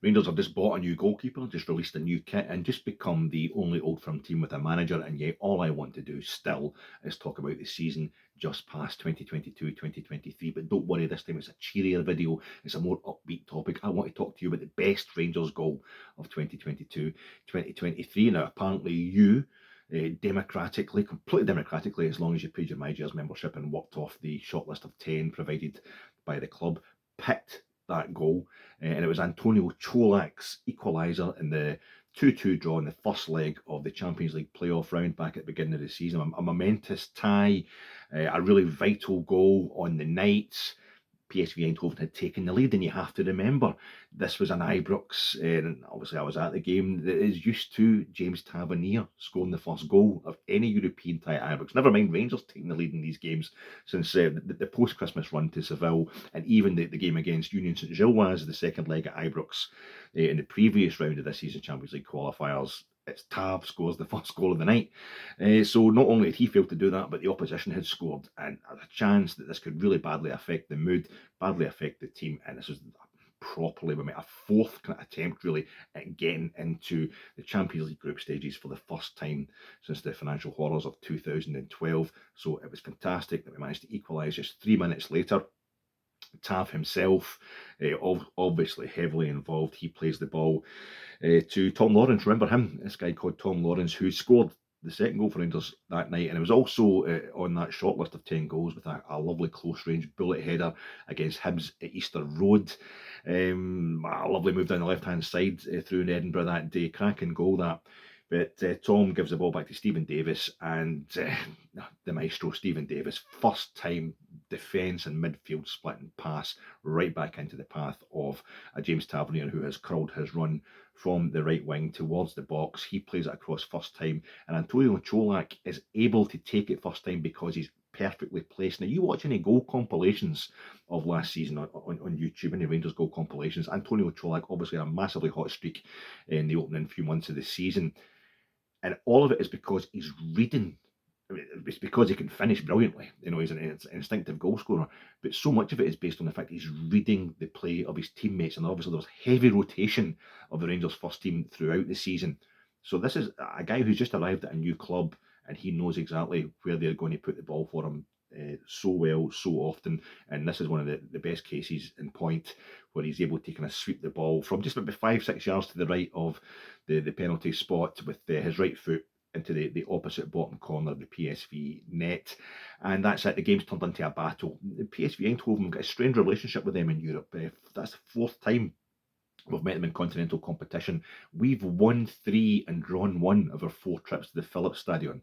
Rangers have just bought a new goalkeeper, just released a new kit, and just become the only Old Firm team with a manager. And yet, all I want to do still is talk about the season just past 2022-2023. But don't worry, this time it's a cheerier video. It's a more upbeat topic. I want to talk to you about the best Rangers goal of 2022-2023. Now, apparently you democratically, completely democratically, as long as you paid your MyGers membership and worked off the shortlist of 10 provided by the club, picked that goal, and it was Antonio Cholak's equaliser in the 2-2 draw in the first leg of the Champions League playoff round back at the beginning of the season. A momentous tie, a really vital goal on the night. PSV Eindhoven had taken the lead, and you have to remember this was an Ibrox, and obviously I was at the game, that is used to James Tavernier scoring the first goal of any European tie at Ibrox. Never mind Rangers taking the lead in these games since the post-Christmas run to Seville, and even the game against Union St-Gilloise, the second leg at Ibrox in the previous round of this season's Champions League qualifiers. It's Tav scores the first goal of the night. So not only had he failed to do that, but the opposition had scored, and a chance that this could really badly affect the mood, badly affect the team. And this was properly, we made a fourth kind of attempt really at getting into the Champions League group stages for the first time since the financial horrors of 2012. So it was fantastic that we managed to equalise just 3 minutes later. Tav himself, obviously heavily involved. He plays the ball to Tom Lawrence. Remember him? This guy called Tom Lawrence, who scored the second goal for Rangers that night, and it was also on that short list of 10 goals with a lovely close range bullet header against Hibs at Easter Road. A lovely move down the left hand side through in Edinburgh that day. Cracking goal that. But Tom gives the ball back to Stephen Davis, and the maestro Stephen Davis, first time defence and midfield splitting pass right back into the path of a James Tavernier who has curled his run from the right wing towards the box. He plays it across first time, and Antonio Cholak is able to take it first time because he's perfectly placed. Now, you watch any goal compilations of last season on YouTube, any Rangers goal compilations, Antonio Cholak obviously had a massively hot streak in the opening few months of the season. And all of it is because he's reading. I mean, it's because he can finish brilliantly. He's an instinctive goal scorer. But so much of it is based on the fact he's reading the play of his teammates. And obviously, there's heavy rotation of the Rangers' first team throughout the season. So this is a guy who's just arrived at a new club, and he knows exactly where they're going to put the ball for him so well, so often. And this is one of the best cases in point where he's able to kind of sweep the ball from just about 5-6 yards to the right of the penalty spot with his right foot into the opposite bottom corner of the PSV net. And that's it. The game's turned into a battle. The PSV Eindhoven got a strange relationship with them in Europe. That's the fourth time we've met them in continental competition. We've won 3 and drawn 1 of our 4 trips to the Philips Stadion,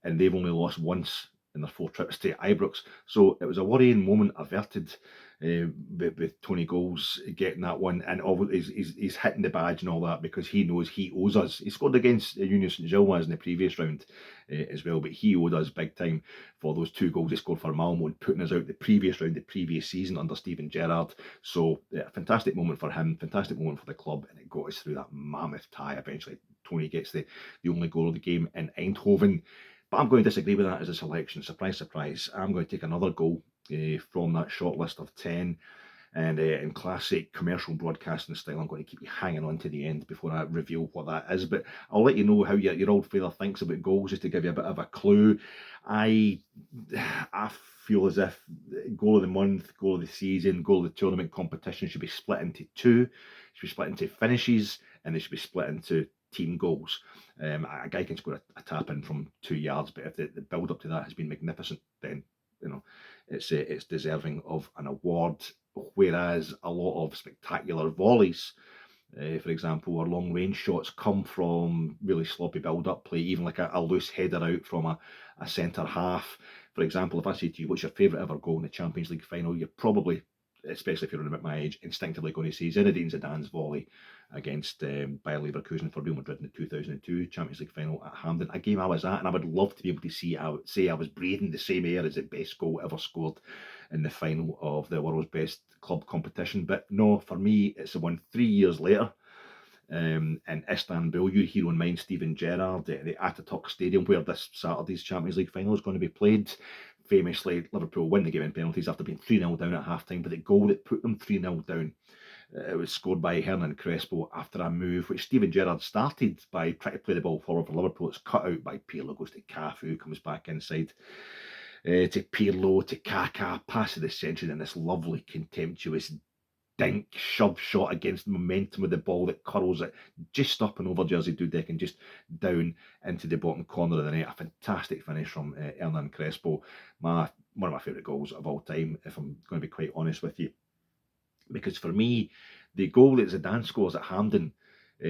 and they've only lost once in their 4 trips to Ibrox. So it was a worrying moment averted with Tony Goals getting that one, and he's hitting the badge and all that because he knows he owes us. He scored against Union St-Gilloise in the previous round as well, but he owed us big time for those 2 goals he scored for Malmo and putting us out the previous round, the previous season under Steven Gerrard. So fantastic moment for him, fantastic moment for the club, and it got us through that mammoth tie. Eventually Tony gets the only goal of the game in Eindhoven. But I'm going to disagree with that as a selection. Surprise, surprise. I'm going to take another goal from that short list of 10. And in classic commercial broadcasting style, I'm going to keep you hanging on to the end before I reveal what that is. But I'll let you know how your old father thinks about goals, just to give you a bit of a clue. I feel as if goal of the month, goal of the season, goal of the tournament competition should be split into 2. Should be split into finishes, and they should be split into team goals. A guy can score a tap in from 2 yards, but if the build up to that has been magnificent, then it's deserving of an award. Whereas a lot of spectacular volleys, for example, or long range shots, come from really sloppy build up play, even like a loose header out from a centre half. For example, if I say to you, what's your favourite ever goal in the Champions League final, you're probably, especially if you're around about my age, instinctively going to say Zinedine Zidane's volley against Bayer Leverkusen for Real Madrid in the 2002 Champions League final at Hampden, a game I was at, and I would love to be able to say I was breathing the same air as the best goal ever scored in the final of the world's best club competition. But no, for me, it's the one 3 years later in Istanbul, your hero and mine, Steven Gerrard, the Ataturk Stadium, where this Saturday's Champions League final is going to be played. Famously, Liverpool win the game in penalties after being 3-0 down at half-time, but the goal that put them 3-0 down It was scored by Hernan Crespo after a move which Steven Gerrard started by trying to play the ball forward for Liverpool. It's cut out by Pirlo, goes to Cafu, comes back inside to Pirlo, to Kaká, pass of the century, and this lovely contemptuous dink shove shot against the momentum of the ball that curls it just up and over Jersey Dudek and just down into the bottom corner of the net. A fantastic finish from Hernan Crespo. One of my favourite goals of all time, if I'm going to be quite honest with you. Because for me, the goal that Zidane scores at Hampden,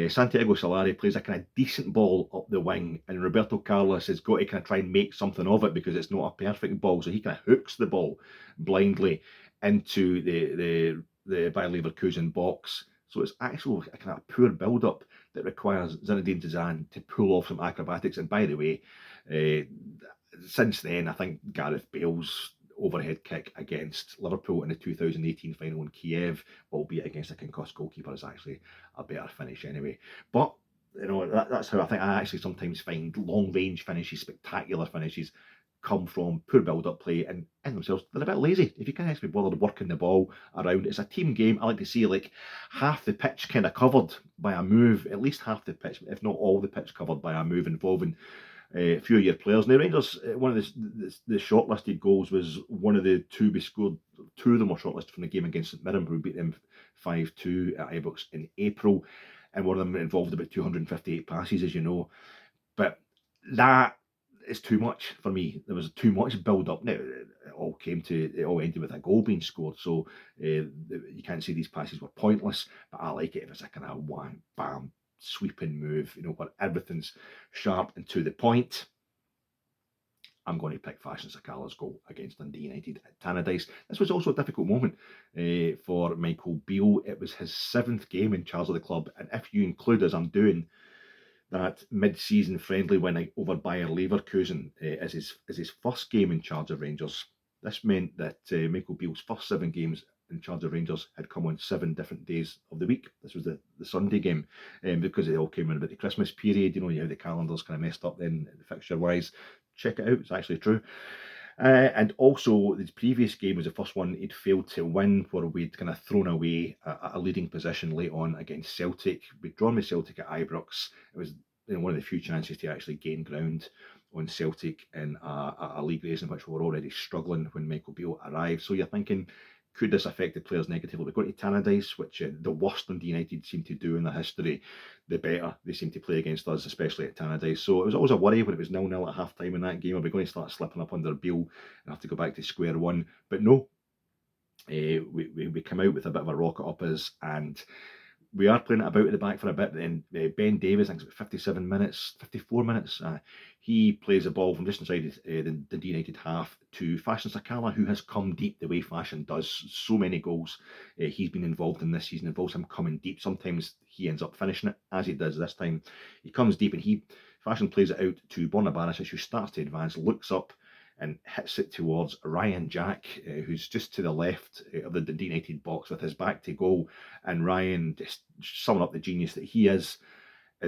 Santiago Solari plays a kind of decent ball up the wing, and Roberto Carlos has got to kind of try and make something of it because it's not a perfect ball. So he kind of hooks the ball blindly into the Bayer Leverkusen box. So it's actually a kind of poor build-up that requires Zinedine Zidane to pull off some acrobatics. And by the way, since then, I think Gareth Bale's overhead kick against Liverpool in the 2018 final in Kiev, albeit against a concussed goalkeeper, is actually a better finish anyway. But that's how I actually sometimes find long range finishes, spectacular finishes, come from poor build-up play and in themselves they're a bit lazy. If you can't actually bother working the ball around, it's a team game. I like to see like half the pitch kind of covered by a move, at least half the pitch, if not all the pitch covered by a move involving a few of your players. Now Rangers, one of the shortlisted goals was one of the two we scored. Two of them were shortlisted from the game against St Mirren, who beat them 5-2 at Ibrox in April, and one of them involved about 258 passes, as you know. But that is too much for me. There was too much build-up. Now it all ended with a goal being scored, so you can't say these passes were pointless. But I like it if it's a kind of whang, bam, sweeping move, where everything's sharp and to the point. I'm going to pick Fashion Sakala's goal against Dundee United at Tannadice. This was also a difficult moment for Michael Beale. It was his 7th game in charge of the club, and if you include, as I'm doing, that mid-season friendly win over Bayer Leverkusen as his first game in charge of Rangers, this meant that Michael Beale's first 7 games in charge of Rangers had come on 7 different days of the week. This was the Sunday game, because it all came in about the Christmas period. You know how the calendar's kind of messed up then, fixture-wise. Check it out, it's actually true. And also, the previous game was the first one he'd failed to win, where we'd kind of thrown away a leading position late on against Celtic. We'd drawn with Celtic at Ibrox. It was one of the few chances to actually gain ground on Celtic in a league race in which we were already struggling when Michael Beale arrived. So you're thinking, could this affect the players negatively? We're going to Tannadice, which the worse Dundee United seem to do in their history, the better they seem to play against us, especially at Tannadice. So it was always a worry when it was 0-0 at half-time in that game. Are we going to start slipping up under Beale and have to go back to square one? But no, we come out with a bit of a rocket up us, and we are playing it about at the back for a bit. Then Ben Davies, I think it's about 54 minutes. He plays the ball from just inside the United half to Fashion Sakala, who has come deep the way Fashion does. So many goals he's been involved in this season involves him coming deep. Sometimes he ends up finishing it, as he does this time. He comes deep and Fashion plays it out to Borna Barisic, who starts to advance, looks up and hits it towards Ryan Jack, who's just to the left of the Dundee United box with his back to goal. And Ryan, just summing up the genius that he is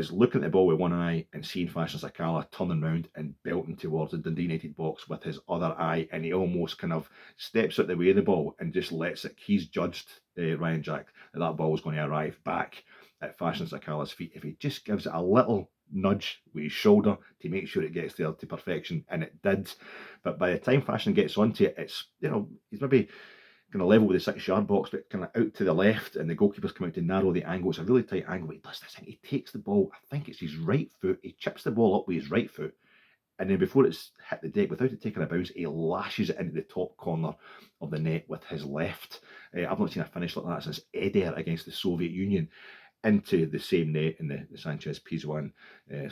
looking at the ball with one eye and seeing Fashion Sakala turning round and belting towards the Dundee United box with his other eye, and he almost kind of steps out the way of the ball and just lets it. He's judged, Ryan Jack, that ball was going to arrive back at Fashion Sakala's feet if he just gives it a little nudge with his shoulder to make sure it gets there to perfection, and it did. But by the time Fashion gets onto it, it's, he's maybe kind of level with the 6-yard box, but kind of out to the left, and the goalkeeper's come out to narrow the angle. It's a really tight angle. He does this thing. He takes the ball, I think it's his right foot, he chips the ball up with his right foot, and then before it's hit the deck, without it taking a bounce, he lashes it into the top corner of the net with his left. I've not seen a finish like that since Eder against the Soviet Union, into the same net in the Sanchez Pizjuan,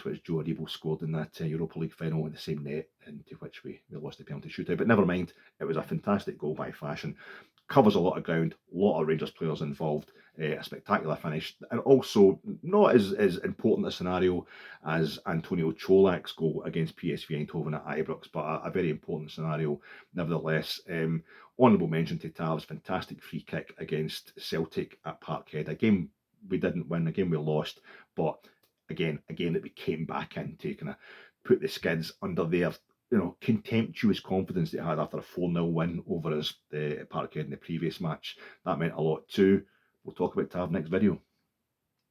which Joe Aribo scored in that Europa League final in the same net, into which we lost the penalty shootout. But never mind, it was a fantastic goal by Fashion. Covers a lot of ground, a lot of Rangers players involved, a spectacular finish, and also not as important a scenario as Antonio Cholak's goal against PSV Eindhoven at Ibrox, but a very important scenario nevertheless. Honourable mention to Tav's fantastic free kick against Celtic at Parkhead, a game we didn't win, a game we lost, but again, a game that we came back in to kind of put the skids under their contemptuous confidence they had after a 4-0 win over us at Parkhead in the previous match. That meant a lot too. We'll talk about Tav next video.